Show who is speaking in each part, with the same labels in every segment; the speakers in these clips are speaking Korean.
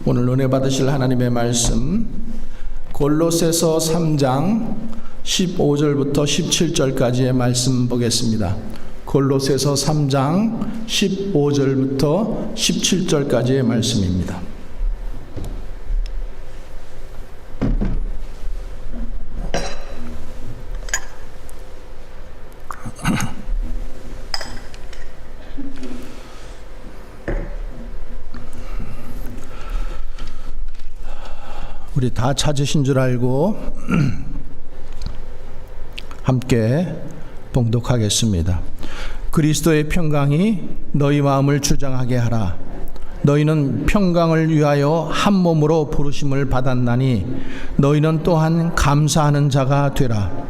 Speaker 1: 오늘 은혜 받으실 하나님의 말씀 골로새서 3장 15절부터 17절까지의 말씀 보겠습니다. 골로새서 3장 15절부터 17절까지의 말씀입니다. 우리 다 찾으신 줄 알고 함께 봉독하겠습니다. 그리스도의 평강이 너희 마음을 주장하게 하라. 너희는 평강을 위하여 한 몸으로 부르심을 받았나니 너희는 또한 감사하는 자가 되라.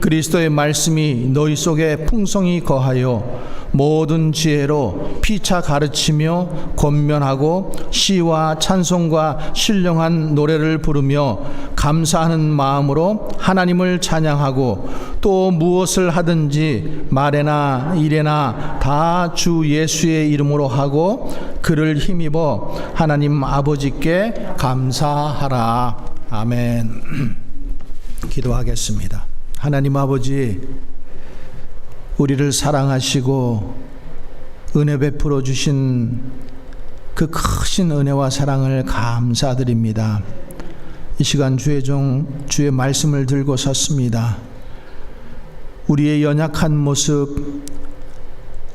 Speaker 1: 그리스도의 말씀이 너희 속에 풍성히 거하여 모든 지혜로 피차 가르치며 권면하고 시와 찬송과 신령한 노래를 부르며 감사하는 마음으로 하나님을 찬양하고 또 무엇을 하든지 말에나 일에나 다 주 예수의 이름으로 하고 그를 힘입어 하나님 아버지께 감사하라. 아멘. 기도하겠습니다. 하나님 아버지, 우리를 사랑하시고 은혜 베풀어 주신 그 크신 은혜와 사랑을 감사드립니다. 이 시간 주의 말씀을 들고 섰습니다. 우리의 연약한 모습,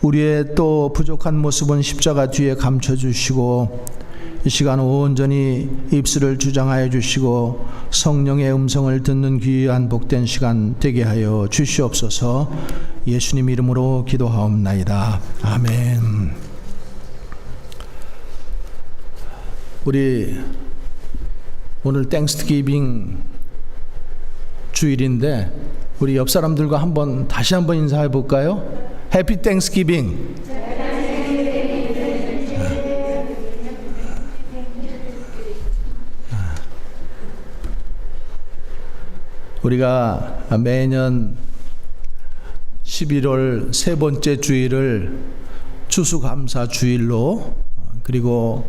Speaker 1: 우리의 또 부족한 모습은 십자가 뒤에 감춰주시고 이 시간 온전히 입술을 주장하여 주시고 성령의 음성을 듣는 귀한 복된 시간 되게 하여 주시옵소서. 예수님 이름으로 기도하옵나이다. 아멘. 우리 오늘 땡스기빙 주일인데 우리 옆 사람들과 다시 한번 인사해 볼까요? 해피 땡스기빙. 우리가 매년 11월 세 번째 주일을 추수감사 주일로, 그리고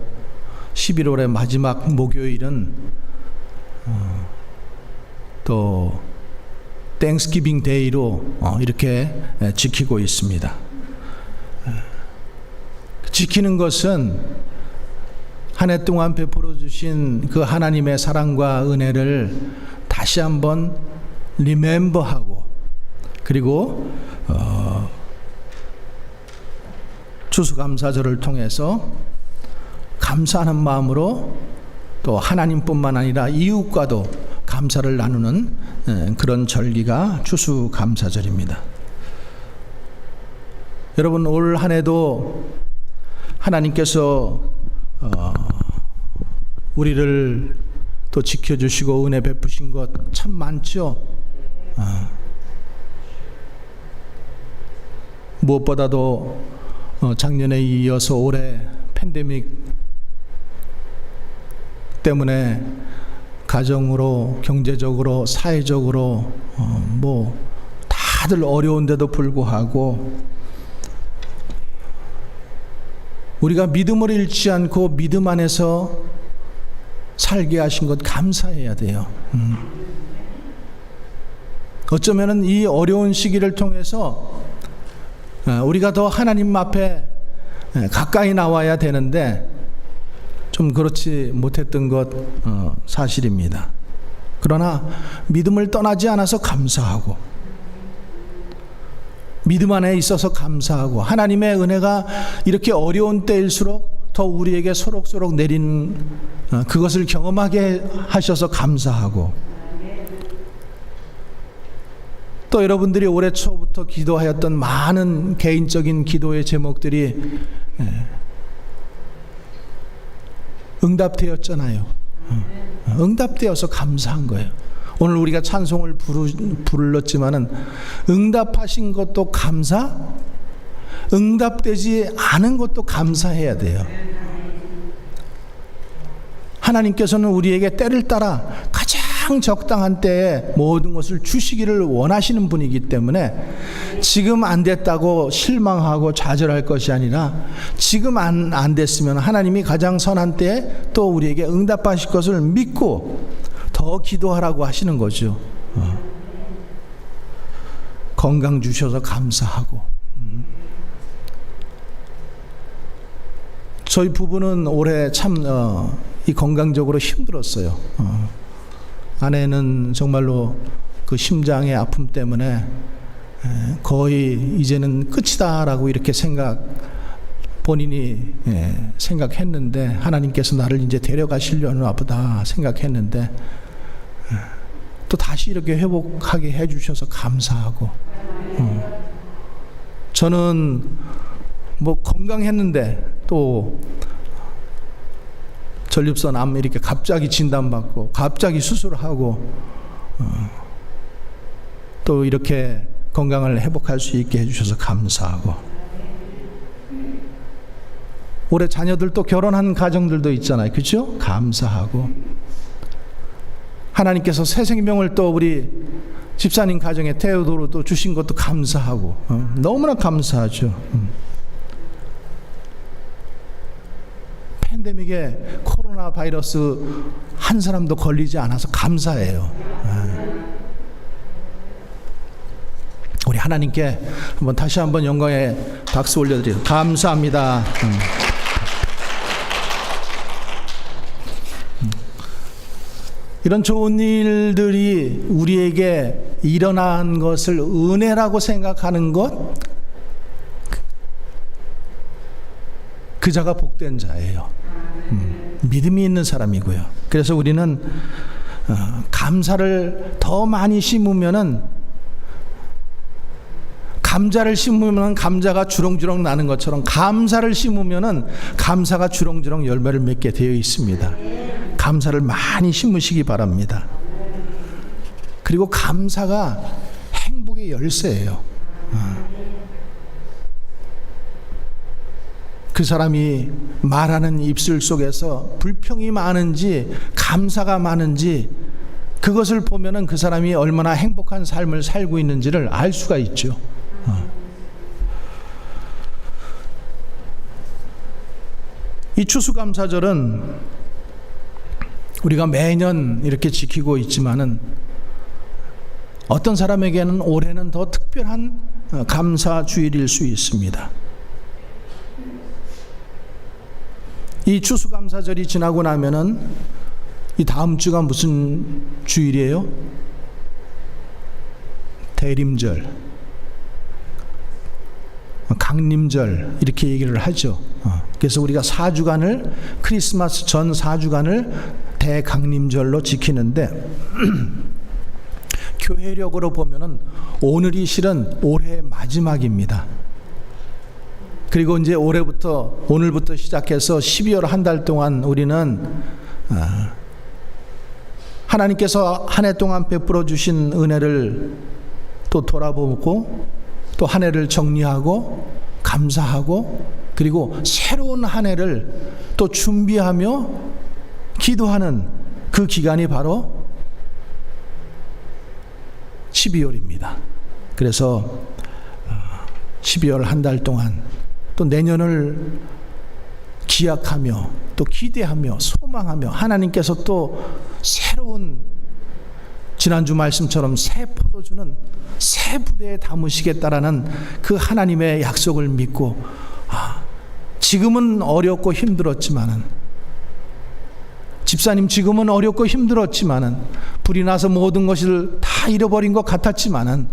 Speaker 1: 11월의 마지막 목요일은 또 땡스기빙 데이로 이렇게 지키고 있습니다. 지키는 것은 한 해 동안 베풀어 주신 그 하나님의 사랑과 은혜를 다시 한번 리멤버하고, 그리고 추수감사절을 통해서 감사하는 마음으로 또 하나님뿐만 아니라 이웃과도 감사를 나누는 그런 절기가 추수감사절입니다. 여러분, 올 한 해도 하나님께서 우리를 또 지켜주시고 은혜 베푸신 것 참 많죠. 무엇보다도 작년에 이어서 올해 팬데믹 때문에 가정으로, 경제적으로, 사회적으로 다들 어려운데도 불구하고 우리가 믿음을 잃지 않고 믿음 안에서 살게 하신 것 감사해야 돼요. 어쩌면은 이 어려운 시기를 통해서 우리가 더 하나님 앞에 가까이 나와야 되는데 좀 그렇지 못했던 것 사실입니다. 그러나 믿음을 떠나지 않아서 감사하고, 믿음 안에 있어서 감사하고, 하나님의 은혜가 이렇게 어려운 때일수록 더 우리에게 소록소록 내린 그것을 경험하게 하셔서 감사하고, 또 여러분들이 올해 초부터 기도하였던 많은 개인적인 기도의 제목들이 응답되었잖아요. 응답되어서 감사한 거예요. 오늘 우리가 찬송을 불렀지만은 응답하신 것도 감사, 응답되지 않은 것도 감사해야 돼요. 하나님께서는 우리에게 때를 따라 가장 적당한 때에 모든 것을 주시기를 원하시는 분이기 때문에 지금 안 됐다고 실망하고 좌절할 것이 아니라 지금 안 됐으면 하나님이 가장 선한 때에 또 우리에게 응답하실 것을 믿고 더 기도하라고 하시는 거죠. 건강 주셔서 감사하고. 저희 부부는 올해 참 이 건강적으로 힘들었어요. 아내는 정말로 그 심장의 아픔 때문에 거의 이제는 끝이다라고 이렇게 본인이 생각했는데, 하나님께서 나를 이제 데려가시려나 보다 생각했는데 또 다시 이렇게 회복하게 해주셔서 감사하고. 저는 뭐 건강했는데 또 전립선 암 이렇게 갑자기 진단받고 갑자기 수술하고 또 이렇게 건강을 회복할 수 있게 해주셔서 감사하고. 올해 자녀들 또 결혼한 가정들도 있잖아요. 그렇죠? 감사하고. 하나님께서 새 생명을 또 우리 집사님 가정에 테오도로 또 주신 것도 감사하고. 너무나 감사하죠. 팬데믹에 코로나 바이러스 한 사람도 걸리지 않아서 감사해요. 우리 하나님께 다시 한번 영광의 박수 올려드려요. 감사합니다. 이런 좋은 일들이 우리에게 일어난 것을 은혜라고 생각하는 것, 그 자가 복된 자예요. 믿음이 있는 사람이고요. 그래서 우리는 감사를 더 많이 심으면은, 감자를 심으면 감자가 주렁주렁 나는 것처럼 감사를 심으면은 감사가 주렁주렁 열매를 맺게 되어 있습니다. 감사를 많이 심으시기 바랍니다. 그리고 감사가 행복의 열쇠예요. 그 사람이 말하는 입술 속에서 불평이 많은지 감사가 많은지 그것을 보면은 그 사람이 얼마나 행복한 삶을 살고 있는지를 알 수가 있죠. 이 추수감사절은 우리가 매년 이렇게 지키고 있지만은 어떤 사람에게는 올해는 더 특별한 감사주일일 수 있습니다. 이 추수감사절이 지나고 나면은 이 다음 주가 무슨 주일이에요? 대림절, 강림절 이렇게 얘기를 하죠. 그래서 우리가 4주간을, 크리스마스 전 4주간을 대강림절로 지키는데 교회력으로 보면은 오늘이 실은 올해의 마지막입니다. 그리고 이제 오늘부터 시작해서 12월 한 달 동안 우리는 하나님께서 한 해 동안 베풀어 주신 은혜를 또 돌아보고 또 한 해를 정리하고 감사하고, 그리고 새로운 한 해를 또 준비하며 기도하는 그 기간이 바로 12월입니다. 그래서 12월 한 달 동안 또 내년을 기약하며 또 기대하며 소망하며 하나님께서 또 새로운, 지난주 말씀처럼 새 포도주는 새 부대에 담으시겠다라는 그 하나님의 약속을 믿고, 지금은 어렵고 힘들었지만은, 집사님 지금은 어렵고 힘들었지만은, 불이 나서 모든 것을 다 잃어버린 것 같았지만은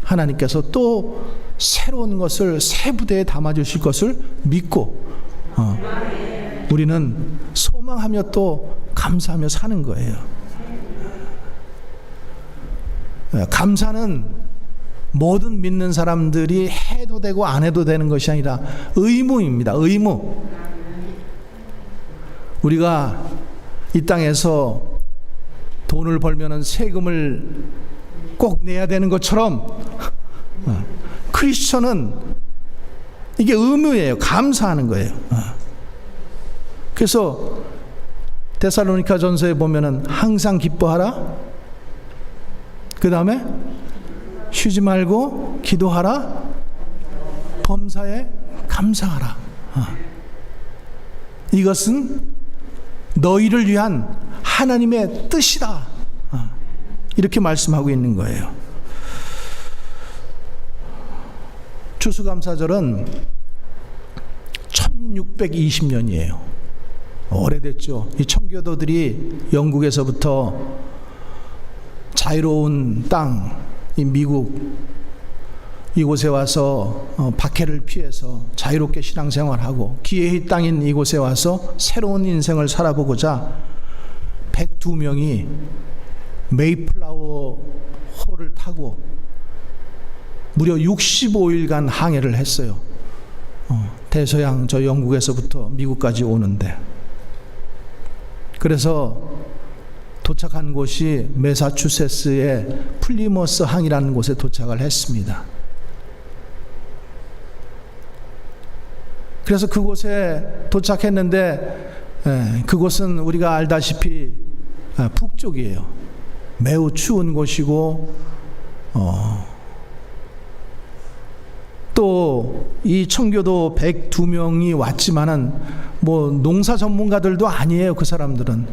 Speaker 1: 하나님께서 또 새로운 것을 새 부대에 담아주실 것을 믿고 우리는 소망하며 또 감사하며 사는 거예요. 감사는 모든 믿는 사람들이 해도 되고 안 해도 되는 것이 아니라 의무입니다. 의무. 우리가 이 땅에서 돈을 벌면은 세금을 꼭 내야 되는 것처럼 크리스천은 이게 의무예요. 감사하는 거예요. 그래서 데살로니가 전서에 보면은 항상 기뻐하라, 그 다음에 쉬지 말고 기도하라. 범사에 감사하라. 이것은 너희를 위한 하나님의 뜻이다. 이렇게 말씀하고 있는 거예요. 추수감사절은 1620년이에요. 오래됐죠. 이 청교도들이 영국에서부터 자유로운 땅, 이 미국 이곳에 와서 박해를 피해서 자유롭게 신앙생활하고 기회의 땅인 이곳에 와서 새로운 인생을 살아보고자 102명이 메이플라워 호를 타고 무려 65일간 항해를 했어요. 대서양 저 영국에서부터 미국까지 오는데, 그래서 도착한 곳이 매사추세츠의 플리머스 항이라는 곳에 도착을 했습니다. 그래서 그곳에 도착했는데 그곳은 우리가 알다시피 북쪽이에요. 매우 추운 곳이고 또 이 청교도 102명이 왔지만은 뭐 농사 전문가들도 아니에요. 그 사람들은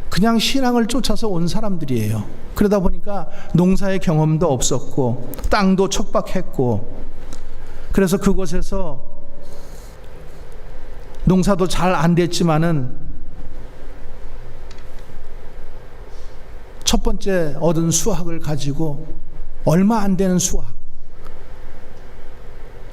Speaker 1: 그냥 신앙을 쫓아서 온 사람들이에요. 그러다 보니까 농사의 경험도 없었고 땅도 척박했고, 그래서 그곳에서 농사도 잘 안 됐지만은 첫 번째 얻은 수확을 가지고 얼마 안 되는 수확,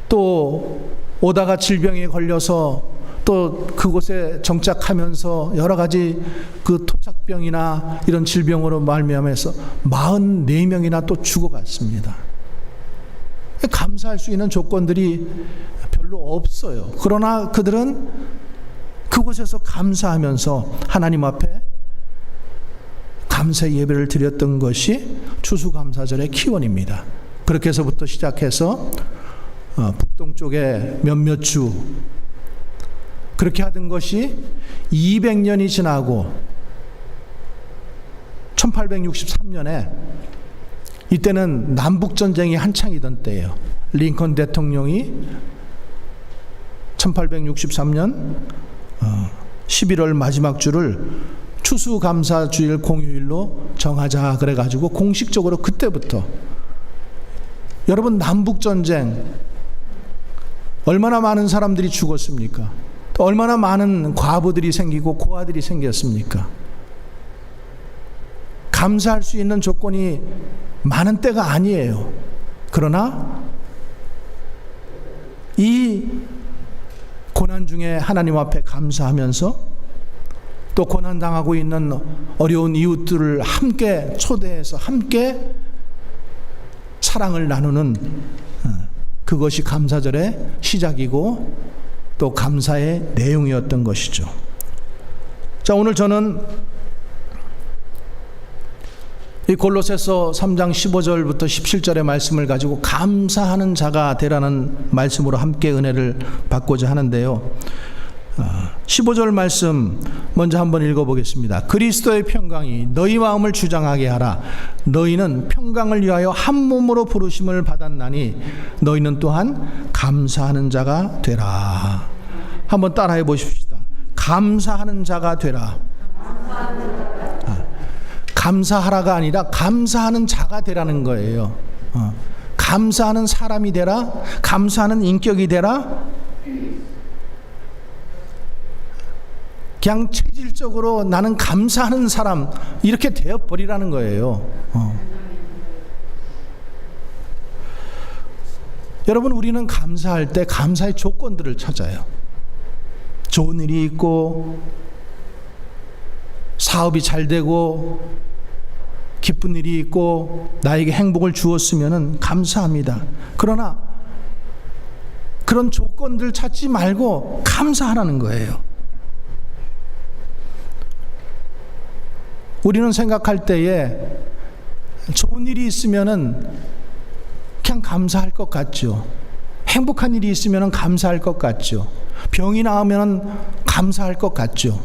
Speaker 1: 또 오다가 질병에 걸려서 또 그곳에 정착하면서 여러 가지 그 토착병이나 이런 질병으로 말미암아서 44명이나 또 죽어갔습니다. 감사할 수 있는 조건들이 별로 없어요. 그러나 그들은 그곳에서 감사하면서 하나님 앞에 감사 예배를 드렸던 것이 추수감사절의 기원입니다. 그렇게 해서부터 시작해서 북동쪽에 몇몇 주 그렇게 하던 것이 200년이 지나고 1863년에 이때는 남북전쟁이 한창이던 때예요. 링컨 대통령이 1863년 11월 마지막 주를 추수감사주일 공휴일로 정하자 그래가지고 공식적으로 그때부터, 여러분 남북전쟁 얼마나 많은 사람들이 죽었습니까? 또 얼마나 많은 과부들이 생기고 고아들이 생겼습니까? 감사할 수 있는 조건이 많은 때가 아니에요. 그러나 이 고난 중에 하나님 앞에 감사하면서 또 고난당하고 있는 어려운 이웃들을 함께 초대해서 함께 사랑을 나누는 그것이 감사절의 시작이고 또 감사의 내용이었던 것이죠. 자, 오늘 저는 이 골로새서 3장 15절부터 17절의 말씀을 가지고 감사하는 자가 되라는 말씀으로 함께 은혜를 받고자 하는데요. 15절 말씀 먼저 한번 읽어보겠습니다. 그리스도의 평강이 너희 마음을 주장하게 하라. 너희는 평강을 위하여 한 몸으로 부르심을 받았나니 너희는 또한 감사하는 자가 되라. 한번 따라해 보십시다. 감사하는 자가 되라. 감사하라가 아니라 감사하는 자가 되라는 거예요. 감사하는 사람이 되라. 감사하는 인격이 되라. 그냥 체질적으로 나는 감사하는 사람 이렇게 되어버리라는 거예요. 여러분, 우리는 감사할 때 감사의 조건들을 찾아요. 좋은 일이 있고 사업이 잘 되고 기쁜 일이 있고 나에게 행복을 주었으면 감사합니다. 그러나 그런 조건들 찾지 말고 감사하라는 거예요. 우리는 생각할 때에 좋은 일이 있으면은 그냥 감사할 것 같죠. 행복한 일이 있으면은 감사할 것 같죠. 병이 나으면은 감사할 것 같죠.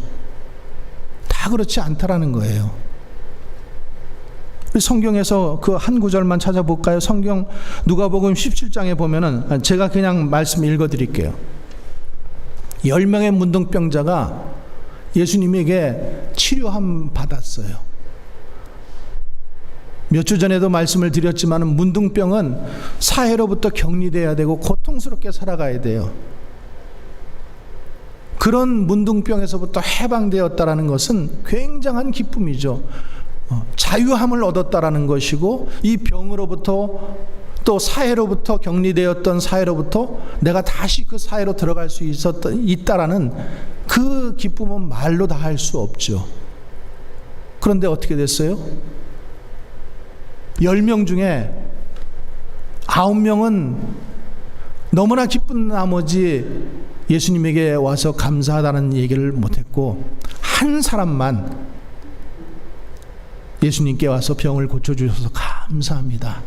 Speaker 1: 다 그렇지 않다라는 거예요. 우리 성경에서 그 한 구절만 찾아볼까요? 성경 누가복음 17장에 보면은, 제가 그냥 말씀 읽어드릴게요. 10명의 문둥병자가 예수님에게 치료함 받았어요. 몇 주 전에도 말씀을 드렸지만 문둥병은 사회로부터 격리돼야 되고 고통스럽게 살아가야 돼요. 그런 문둥병에서부터 해방되었다는 것은 굉장한 기쁨이죠. 자유함을 얻었다라는 것이고, 이 병으로부터 또 사회로부터 격리되었던 사회로부터 내가 다시 그 사회로 들어갈 수 있다라는 그 기쁨은 말로 다 할 수 없죠. 그런데 어떻게 됐어요? 10명 중에 9명은 너무나 기쁜 나머지 예수님에게 와서 감사하다는 얘기를 못했고, 한 사람만 예수님께 와서 병을 고쳐주셔서 감사합니다,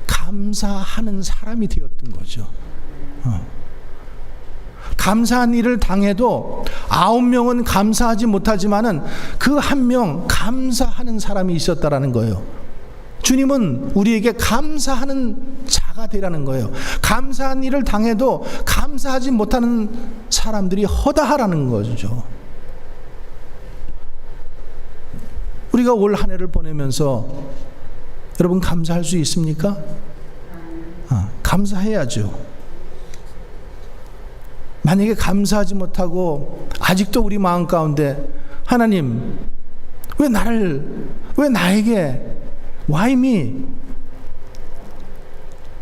Speaker 1: 감사하는 사람이 되었던 거죠. 감사한 일을 당해도 9명은 감사하지 못하지만은 그 한 명 감사하는 사람이 있었다라는 거예요. 주님은 우리에게 감사하는 자가 되라는 거예요. 감사한 일을 당해도 감사하지 못하는 사람들이 허다하라는 거죠. 우리가 올 한 해를 보내면서 여러분 감사할 수 있습니까? 감사해야죠. 만약에 감사하지 못하고 아직도 우리 마음 가운데 하나님 왜 나에게 Why me?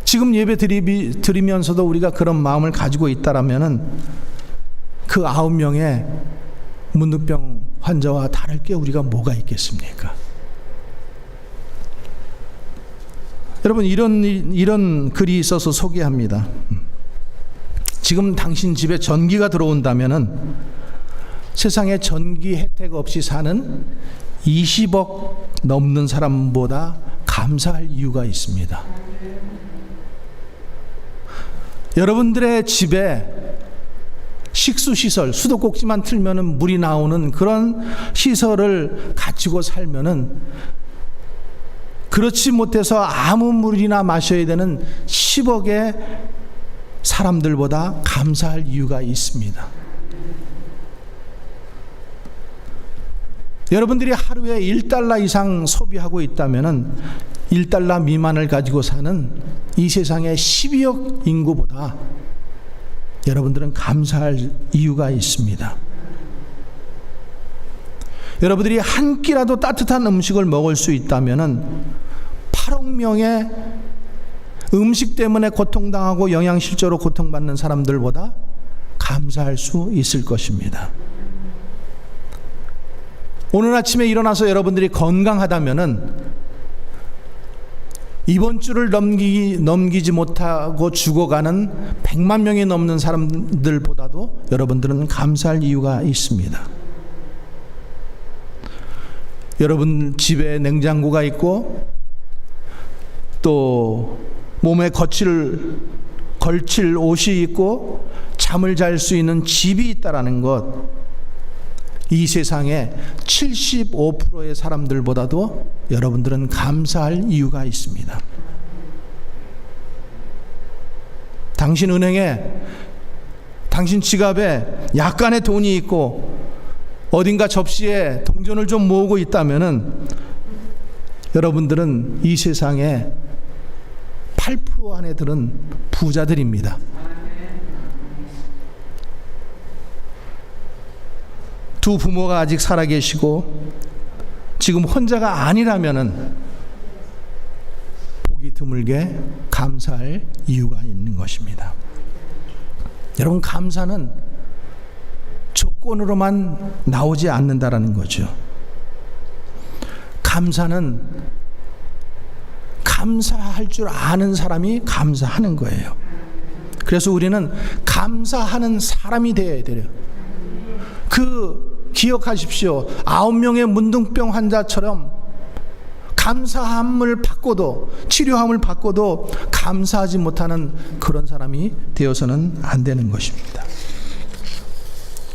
Speaker 1: 지금 예배 드리면서도 우리가 그런 마음을 가지고 있다라면은 그 9명의 문둥병 환자와 다를 게 우리가 뭐가 있겠습니까? 여러분, 이런 글이 있어서 소개합니다. 지금 당신 집에 전기가 들어온다면은 세상에 전기 혜택 없이 사는 20억 넘는 사람보다 감사할 이유가 있습니다. 여러분들의 집에 식수시설, 수도꼭지만 틀면은 물이 나오는 그런 시설을 가지고 살면은, 그렇지 못해서 아무 물이나 마셔야 되는 10억의 사람들보다 감사할 이유가 있습니다. 여러분들이 하루에 $1 이상 소비하고 있다면은 1달러 미만을 가지고 사는 이 세상의 12억 인구보다 여러분들은 감사할 이유가 있습니다. 여러분들이 한 끼라도 따뜻한 음식을 먹을 수 있다면은 8억 명의 음식 때문에 고통당하고 영양실조로 고통받는 사람들보다 감사할 수 있을 것입니다. 오늘 아침에 일어나서 여러분들이 건강하다면은 이번 주를 넘기지 못하고 죽어가는 100만 명이 넘는 사람들보다도 여러분들은 감사할 이유가 있습니다. 여러분 집에 냉장고가 있고 또 몸에 걸칠 옷이 있고 잠을 잘 수 있는 집이 있다라는 것, 이 세상의 75%의 사람들보다도 여러분들은 감사할 이유가 있습니다. 당신 은행에, 당신 지갑에 약간의 돈이 있고 어딘가 접시에 동전을 좀 모으고 있다면은 여러분들은 이 세상에 8% 안에 들은 부자들입니다. 두 부모가 아직 살아계시고 지금 혼자가 아니라면은 보기 드물게 감사할 이유가 있는 것입니다. 여러분, 감사는 조건으로만 나오지 않는다라는 거죠. 감사는 감사할 줄 아는 사람이 감사하는 거예요. 그래서 우리는 감사하는 사람이 되어야 돼요. 기억하십시오. 9명의 문둥병 환자처럼 감사함을 받고도, 치료함을 받고도 감사하지 못하는 그런 사람이 되어서는 안 되는 것입니다.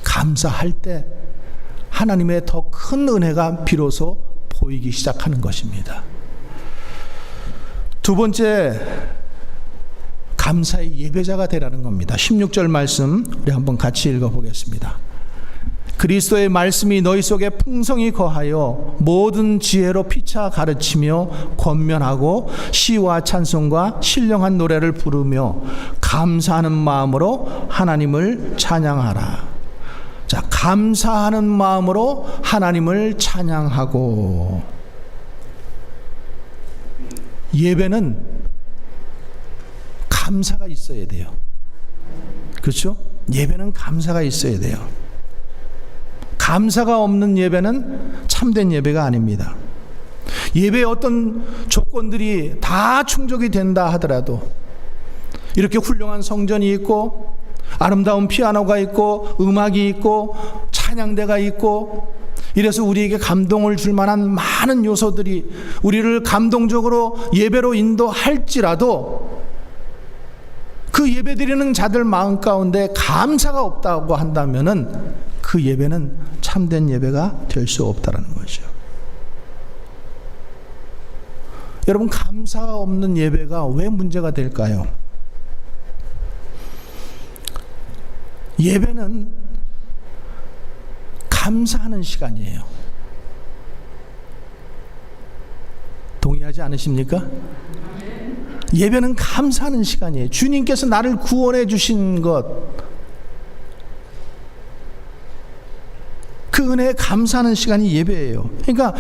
Speaker 1: 감사할 때 하나님의 더 큰 은혜가 비로소 보이기 시작하는 것입니다. 두 번째, 감사의 예배자가 되라는 겁니다. 16절 말씀 우리 한번 같이 읽어보겠습니다. 그리스도의 말씀이 너희 속에 풍성히 거하여 모든 지혜로 피차 가르치며 권면하고 시와 찬송과 신령한 노래를 부르며 감사하는 마음으로 하나님을 찬양하라. 자, 감사하는 마음으로 하나님을 찬양하고. 예배는 감사가 있어야 돼요. 그렇죠? 예배는 감사가 있어야 돼요. 감사가 없는 예배는 참된 예배가 아닙니다. 예배에 어떤 조건들이 다 충족이 된다 하더라도, 이렇게 훌륭한 성전이 있고 아름다운 피아노가 있고 음악이 있고 찬양대가 있고, 이래서 우리에게 감동을 줄 만한 많은 요소들이 우리를 감동적으로 예배로 인도할지라도, 그 예배드리는 자들 마음 가운데 감사가 없다고 한다면은 그 예배는 참된 예배가 될 수 없다는 거죠. 여러분, 감사가 없는 예배가 왜 문제가 될까요? 예배는 감사하는 시간이에요. 동의하지 않으십니까? 예배는 감사하는 시간이에요. 주님께서 나를 구원해 주신 것, 그 은혜에 감사하는 시간이 예배예요. 그러니까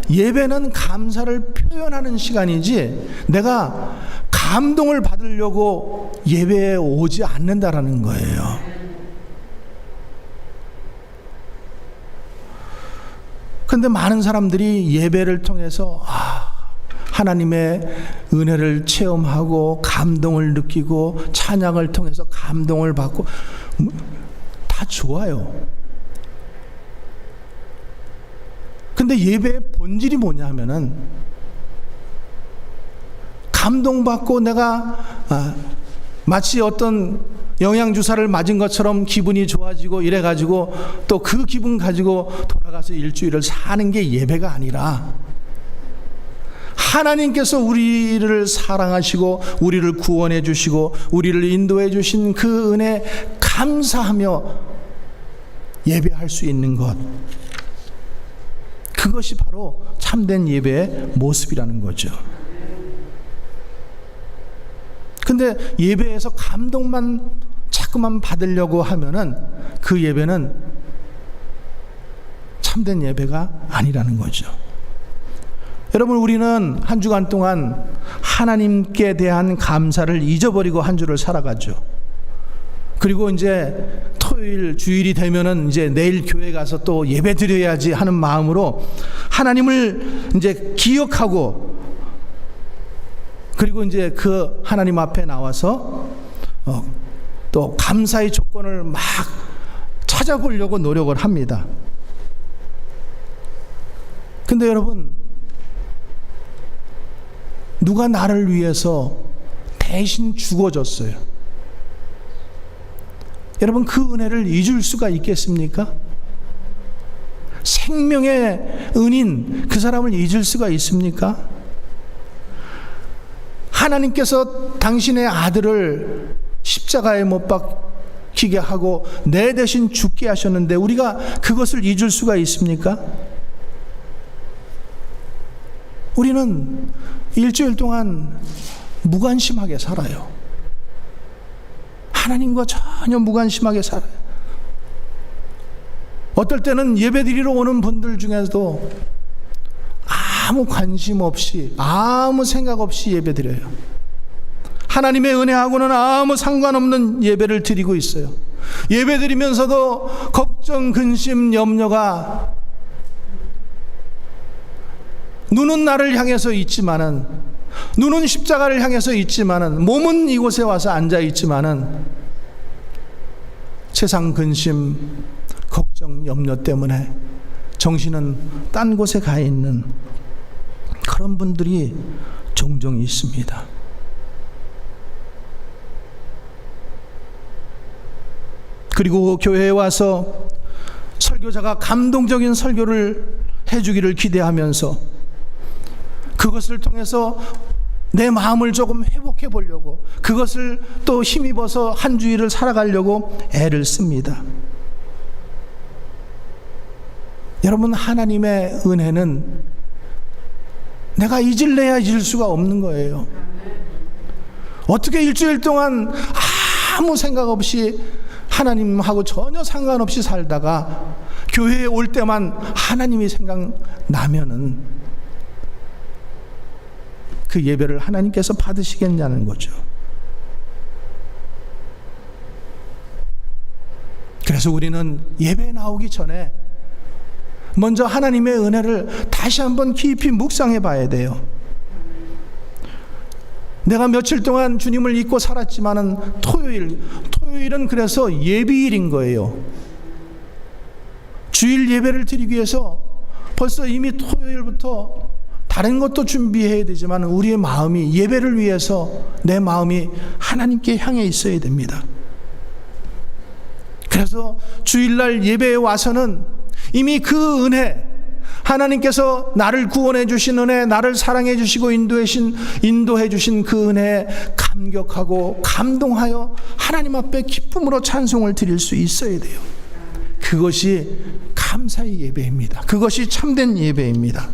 Speaker 1: 예배는 감사를 표현하는 시간이지, 내가 감동을 받으려고 예배에 오지 않는다라는 거예요. 그런데 많은 사람들이 예배를 통해서 하나님의 은혜를 체험하고 감동을 느끼고 찬양을 통해서 감동을 받고, 다 좋아요. 근데 예배의 본질이 뭐냐 하면은, 감동받고 내가 마치 어떤 영양주사를 맞은 것처럼 기분이 좋아지고 이래가지고 또 그 기분 가지고 돌아가서 일주일을 사는 게 예배가 아니라, 하나님께서 우리를 사랑하시고 우리를 구원해 주시고 우리를 인도해 주신 그 은혜 감사하며 예배할 수 있는 것, 그것이 바로 참된 예배의 모습이라는 거죠. 근데 예배에서 감동만 자꾸만 받으려고 하면은 그 예배는 참된 예배가 아니라는 거죠. 여러분, 우리는 한 주간 동안 하나님께 대한 감사를 잊어버리고 한 주를 살아가죠. 그리고 이제 토요일, 주일이 되면은 이제 내일 교회 가서 또 예배 드려야지 하는 마음으로 하나님을 이제 기억하고, 그리고 이제 그 하나님 앞에 나와서 또 감사의 조건을 막 찾아보려고 노력을 합니다. 근데 여러분, 누가 나를 위해서 대신 죽어줬어요. 여러분, 그 은혜를 잊을 수가 있겠습니까? 생명의 은인 그 사람을 잊을 수가 있습니까? 하나님께서 당신의 아들을 십자가에 못 박히게 하고 내 대신 죽게 하셨는데 우리가 그것을 잊을 수가 있습니까? 우리는 일주일 동안 무관심하게 살아요. 하나님과 전혀 무관심하게 살아요. 어떨 때는 예배드리러 오는 분들 중에서도 아무 관심 없이, 아무 생각 없이 예배드려요. 하나님의 은혜하고는 아무 상관없는 예배를 드리고 있어요. 예배드리면서도 걱정, 근심, 염려가, 눈은 나를 향해서 있지만은, 눈은 십자가를 향해서 있지만은, 몸은 이곳에 와서 앉아 있지만은, 세상 근심, 걱정, 염려 때문에 정신은 딴 곳에 가 있는 그런 분들이 종종 있습니다. 그리고 교회에 와서 설교자가 감동적인 설교를 해주기를 기대하면서 그것을 통해서 내 마음을 조금 회복해 보려고, 그것을 또 힘입어서 한 주일을 살아가려고 애를 씁니다. 여러분, 하나님의 은혜는 내가 잊을래야 잊을 수가 없는 거예요. 어떻게 일주일 동안 아무 생각 없이 하나님하고 전혀 상관없이 살다가 교회에 올 때만 하나님이 생각나면은 그 예배를 하나님께서 받으시겠냐는 거죠. 그래서 우리는 예배에 나오기 전에 먼저 하나님의 은혜를 다시 한번 깊이 묵상해 봐야 돼요. 내가 며칠 동안 주님을 잊고 살았지만은 토요일은 그래서 예비일인 거예요. 주일 예배를 드리기 위해서 벌써 이미 토요일부터 다른 것도 준비해야 되지만 우리의 마음이 예배를 위해서 내 마음이 하나님께 향해 있어야 됩니다. 그래서 주일날 예배에 와서는 이미 그 은혜, 하나님께서 나를 구원해 주신 은혜, 나를 사랑해 주시고 인도해 주신 그 은혜에 감격하고 감동하여 하나님 앞에 기쁨으로 찬송을 드릴 수 있어야 돼요. 그것이 감사의 예배입니다. 그것이 참된 예배입니다.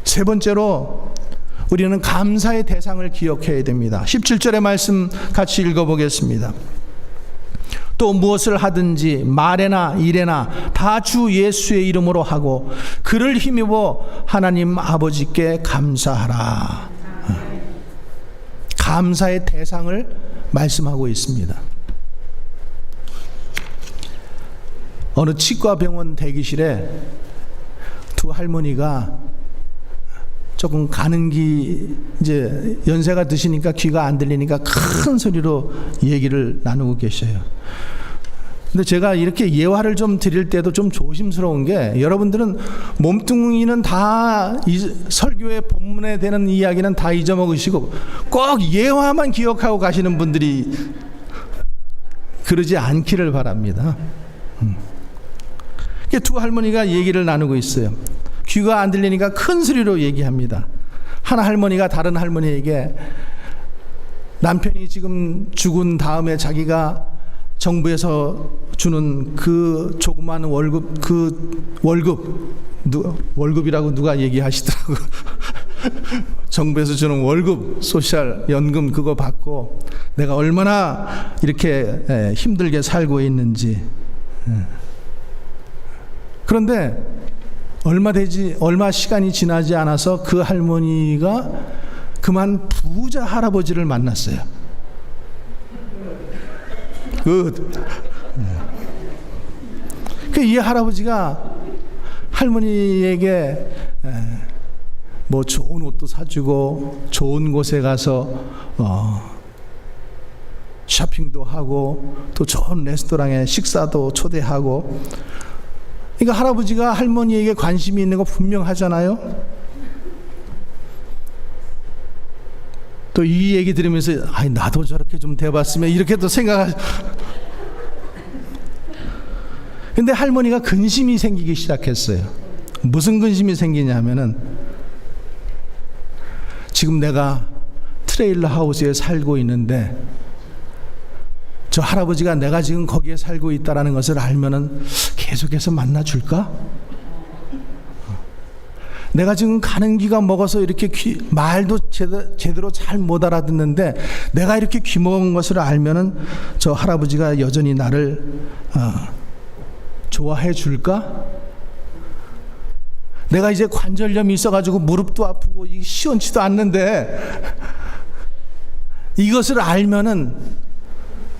Speaker 1: 세 번째로 우리는 감사의 대상을 기억해야 됩니다. 17절의 말씀 같이 읽어보겠습니다. 또 무엇을 하든지 말에나 일에나 다 주 예수의 이름으로 하고 그를 힘입어 하나님 아버지께 감사하라. 감사의 대상을 말씀하고 있습니다. 어느 치과병원 대기실에 두 할머니가 조금 가는 이제 연세가 드시니까 귀가 안 들리니까 큰 소리로 얘기를 나누고 계셔요. 근데 제가 이렇게 예화를 좀 드릴 때도 좀 조심스러운 게, 여러분들은 몸뚱이는 다 설교의 본문에 되는 이야기는 다 잊어먹으시고 꼭 예화만 기억하고 가시는 분들이 그러지 않기를 바랍니다. 두 할머니가 얘기를 나누고 있어요. 귀가 안 들리니까 큰 소리로 얘기합니다. 한 할머니가 다른 할머니에게 남편이 지금 죽은 다음에 자기가 정부에서 주는 그 조그마한 월급이라고 누가 얘기하시더라고요. 정부에서 주는 월급, 소셜 연금 그거 받고 내가 얼마나 이렇게 힘들게 살고 있는지. 그런데 얼마 시간이 지나지 않아서 그 할머니가 그만 부자 할아버지를 만났어요. 이 할아버지가 할머니에게 뭐 좋은 옷도 사주고 좋은 곳에 가서 쇼핑도 하고 또 좋은 레스토랑에 식사도 초대하고. 그러니까 할아버지가 할머니에게 관심이 있는 거 분명하잖아요. 또 이 얘기 들으면서 나도 저렇게 좀 돼봤으면 이렇게 또 근데 할머니가 근심이 생기기 시작했어요. 무슨 근심이 생기냐면은 지금 내가 트레일러 하우스에 살고 있는데 저 할아버지가 내가 지금 거기에 살고 있다라는 것을 알면은 계속해서 만나줄까? 내가 지금 가는 귀가 먹어서 이렇게 말도 제대로 잘 못 알아듣는데 내가 이렇게 귀 먹은 것을 알면은 저 할아버지가 여전히 나를 좋아해 줄까? 내가 이제 관절염이 있어가지고 무릎도 아프고 시원치도 않는데 이것을 알면은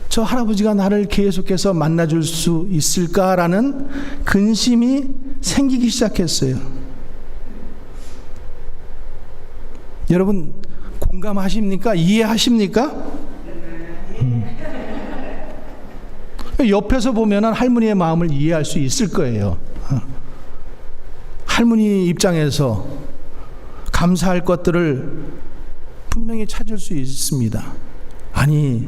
Speaker 1: 저 할아버지가 나를 계속해서 만나줄 수 있을까라는 근심이 생기기 시작했어요. 여러분 공감하십니까? 이해하십니까? 옆에서 보면은 할머니의 마음을 이해할 수 있을 거예요. 할머니 입장에서 감사할 것들을 분명히 찾을 수 있습니다. 아니,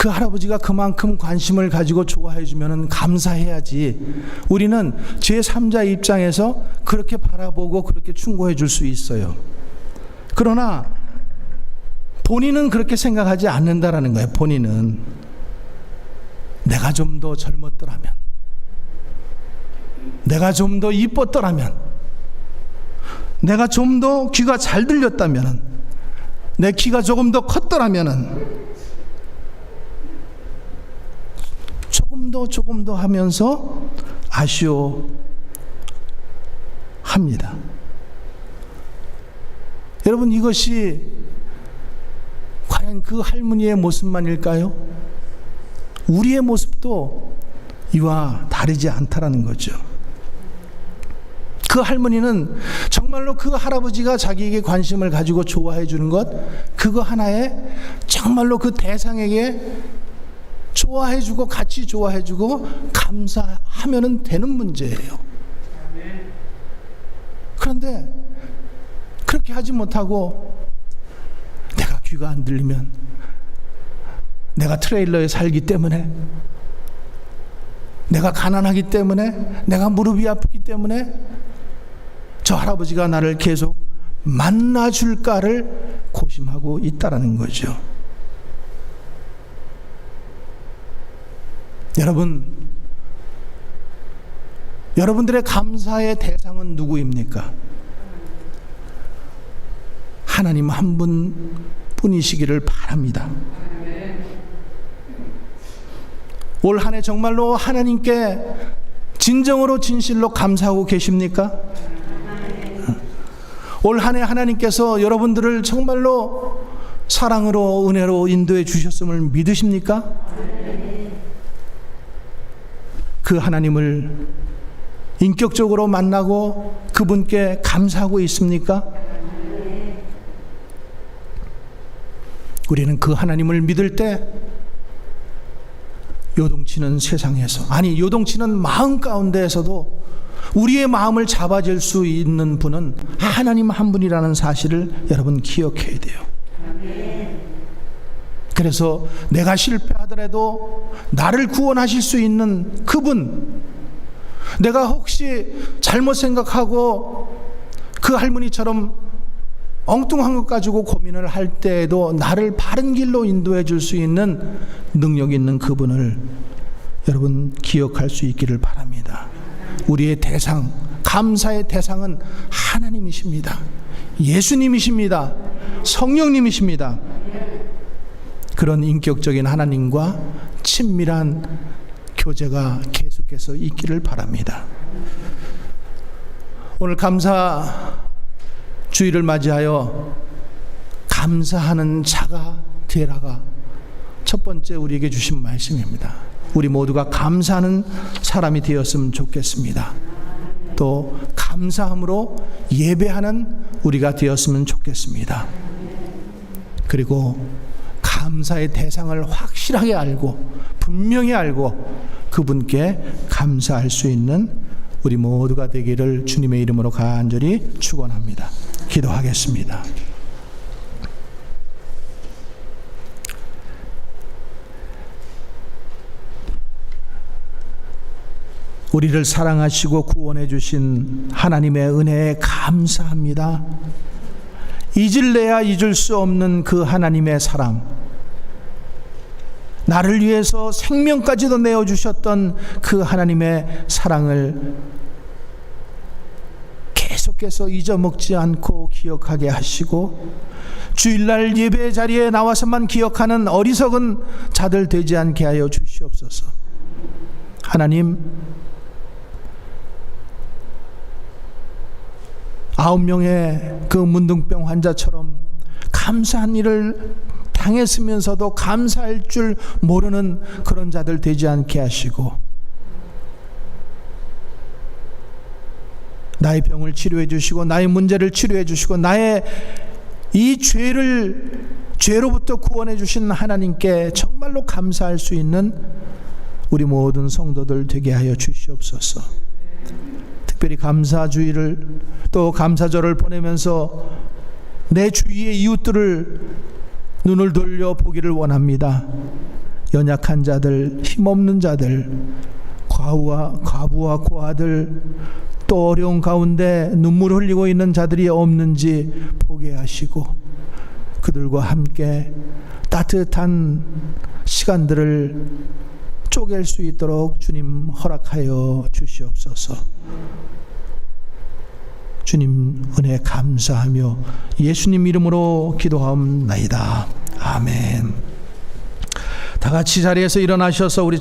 Speaker 1: 그 할아버지가 그만큼 관심을 가지고 좋아해 주면 감사해야지. 우리는 제3자 입장에서 그렇게 바라보고 그렇게 충고해 줄 수 있어요. 그러나 본인은 그렇게 생각하지 않는다라는 거예요. 본인은 내가 좀 더 젊었더라면, 내가 좀 더 이뻤더라면, 내가 좀 더 귀가 잘 들렸다면, 내 키가 조금 더 컸더라면, 조금 더 하면서 아쉬워합니다. 여러분, 이것이 과연 그 할머니의 모습만일까요? 우리의 모습도 이와 다르지 않다라는 거죠. 그 할머니는 정말로 그 할아버지가 자기에게 관심을 가지고 좋아해 주는 것, 그거 하나에 정말로 그 대상에게 좋아해 주고 같이 좋아해 주고 감사하면 되는 문제예요. 그런데 그렇게 하지 못하고 내가 귀가 안 들리면, 내가 트레일러에 살기 때문에, 내가 가난하기 때문에, 내가 무릎이 아프기 때문에 저 할아버지가 나를 계속 만나줄까를 고심하고 있다라는 거죠. 여러분들의 감사의 대상은 누구입니까? 하나님 한 분뿐이시기를 바랍니다. 올 한 해 정말로 하나님께 진정으로 진실로 감사하고 계십니까? 올 한 해 하나님께서 여러분들을 정말로 사랑으로 은혜로 인도해 주셨음을 믿으십니까? 그 하나님을 인격적으로 만나고 그분께 감사하고 있습니까? 우리는 그 하나님을 믿을 때 요동치는 세상에서, 아니 요동치는 마음 가운데에서도 우리의 마음을 잡아줄 수 있는 분은 하나님 한 분이라는 사실을 여러분 기억해야 돼요. 그래서 내가 실패하더라도 나를 구원하실 수 있는 그분, 내가 혹시 잘못 생각하고 그 할머니처럼 엉뚱한 것 가지고 고민을 할 때에도 나를 바른 길로 인도해 줄 수 있는 능력 있는 그분을 여러분 기억할 수 있기를 바랍니다. 우리의 대상, 감사의 대상은 하나님이십니다. 예수님이십니다. 성령님이십니다. 그런 인격적인 하나님과 친밀한 교제가 계속해서 있기를 바랍니다. 오늘 감사 주일을 맞이하여 감사하는 자가 되라가 첫 번째 우리에게 주신 말씀입니다. 우리 모두가 감사하는 사람이 되었으면 좋겠습니다. 또 감사함으로 예배하는 우리가 되었으면 좋겠습니다. 그리고 감사의 대상을 확실하게 알고 분명히 알고 그분께 감사할 수 있는 우리 모두가 되기를 주님의 이름으로 간절히 축원합니다. 기도하겠습니다. 우리를 사랑하시고 구원해 주신 하나님의 은혜에 감사합니다. 잊을래야 잊을 수 없는 그 하나님의 사랑, 나를 위해서 생명까지도 내어주셨던 그 하나님의 사랑을 계속해서 잊어먹지 않고 기억하게 하시고 주일날 예배 자리에 나와서만 기억하는 어리석은 자들 되지 않게 하여 주시옵소서. 하나님, 9명의 그 문둥병 환자처럼 감사한 일을 당했으면서도 감사할 줄 모르는 그런 자들 되지 않게 하시고 나의 병을 치료해 주시고 나의 문제를 치료해 주시고 나의 이 죄로부터 구원해 주신 하나님께 정말로 감사할 수 있는 우리 모든 성도들 되게 하여 주시옵소서. 특별히 감사주의를 또 감사절을 보내면서 내 주위의 이웃들을 눈을 돌려 보기를 원합니다. 연약한 자들, 힘없는 자들, 과부와 고아들, 또 어려운 가운데 눈물 흘리고 있는 자들이 없는지 보게 하시고 그들과 함께 따뜻한 시간들을 쪼갤 수 있도록 주님 허락하여 주시옵소서. 주님 은혜 감사하며 예수님 이름으로 기도하옵나이다. 아멘. 다 같이 자리에서 일어나셔서 우리